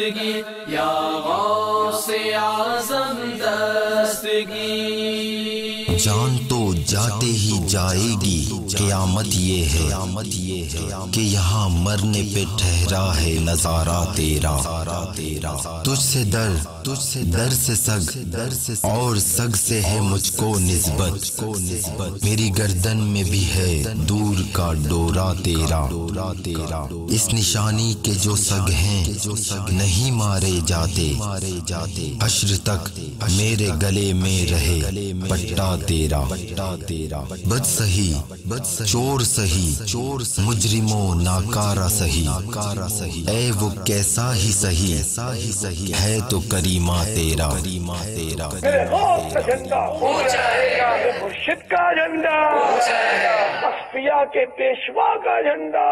دستگی یا غوث اعظم دستگی. جان تو جاتے ہی جائے گی، قیامت یہ ہے کہ یہاں مرنے پہ ٹھہرا ہے نظارہ تیرا. تجھ سے در سے سگ اور سگ سے ہے مجھ کو نسبت. میری گردن میں بھی ہے دور کا ڈورا تیرا. اس نشانی کے جو سگ ہیں نہیں مارے جاتے، حشر تک میرے گلے میں رہے پٹا تیرا. بد سہی چور سہی مجرموں ناکارہ سہی، اے وہ کیسا ہی سہی ہے تو کریمہ تیرا. میرے غوث کا جھنڈا میرے مرشد کا جھنڈا، اصفیاء کے پیشوا کا جھنڈا.